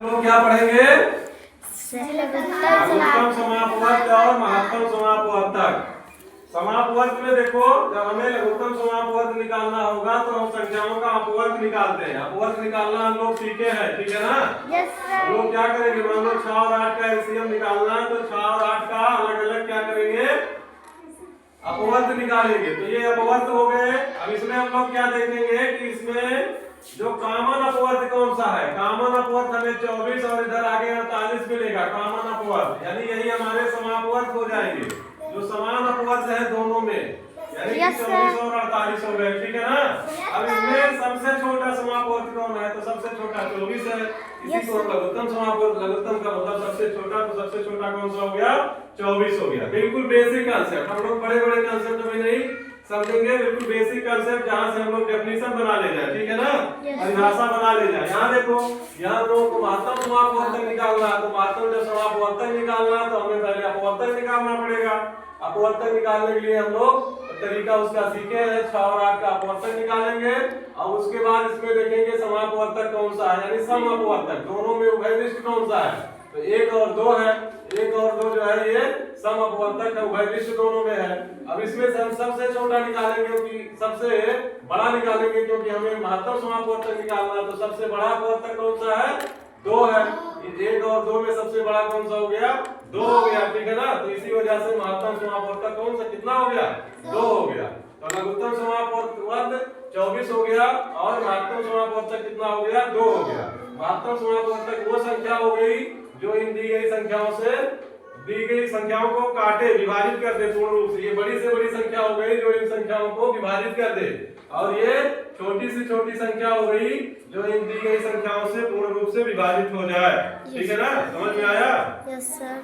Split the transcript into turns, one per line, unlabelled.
लोग क्या पढ़ेंगे?
लघुत्तम
लघुत्तम समापवर्त और महत्तम समापवर्तक। समापवर्त में देखो, जब हमें लघुत्तम समापवर्त निकालना होगा तो हम संख्याओं का अपवर्त निकालते हैं। अपवर्त निकालना हम लोग सीखे हैं, ठीक है ना? हम लोग क्या करेंगे, मान लो 6 और 8 का एलसीएम निकालना है तो 6 और 8 का अलग अलग क्या करेंगे, अपवर्त निकालेंगे। तो ये अपवर्त हो गए। अब इसमें हम लोग क्या देखेंगे कि इसमें जो कॉमन अपवर्त कौन सा है। कॉमन अपवर्त हमें 24 और इधर आगे 48 मिलेगा। कॉमन अपवर्त यानी यही हमारे समापवर्त हो जाएंगे, जो समान अपवर्त है दोनों में, यानी कि 24 और 48 हो गए, ठीक है ना? अब इसमें सबसे छोटा समापवर्त कौन है, तो सबसे छोटा 24 है। इसी को लघुत्तम समापवर्त, लघुत्तम का मतलब सबसे छोटा, तो सबसे छोटा कौन सा हो गया, 24 हो गया। बिल्कुल बेसिक कांसेप्ट, हम लोग बड़े बड़े कांसेप्ट में नहीं समझेंगे, बिल्कुल बेसिक कांसेप्ट जहां से हम लोग डेफिनेशन बना ले जाए, ठीक है ना, परिभाषा बना ले जाए। यहाँ देखो, यहाँ हम लोग को महत्तम समापवर्तक निकालना है, तो महत्तम जब समापवर्तक निकालना है तो हमें पहले अपवर्तक निकालना पड़ेगा। अपवर्तक निकालने के लिए हम लोग तरीका उसका सीखे हैं, 6 और 8 का अपवर्तक निकालेंगे और उसके बाद इसमें देखेंगे समापवर्तक कौन सा है, यानी सम अपवर्तक, दोनों में उभयनिष्ठ कौन सा है, तो 1 और 2 है। 1 और 2 जो है ये सम अपवर्तक है, उभयनिष्ठ दोनों में है। अब इसमें से हम सबसे छोटा निकालेंगे क्योंकि सबसे बड़ा निकालेंगे, क्योंकि हमें महत्तम समापवर्तक निकालना है। तो सबसे बड़ा अपवर्तक कौन सा है, 2 है। 1 और 2 में सबसे बड़ा कौन सा हो गया, 2 हो गया, ठीक है ना? तो इसी वजह से महत्तम समापवर्तक कौन सा कितना हो गया, 2 हो गया। तो लघुत्तम समापवर्तक 24 हो गया और महत्तम समापवर्तक कितना हो गया, 2 हो गया। महत्तम समापवर्तक वो संख्या हो गई जो इन दी गई संख्याओं से, दी गई संख्याओं को काटे, विभाजित कर दे पूर्ण रूप से। ये बड़ी से बड़ी संख्या हो गई जो इन संख्याओं को विभाजित कर दे, और ये छोटी से छोटी संख्या हो गई जो इन दी गई संख्याओं से पूर्ण रूप से विभाजित हो जाए, ठीक है ना? समझ में आया?
Yes sir.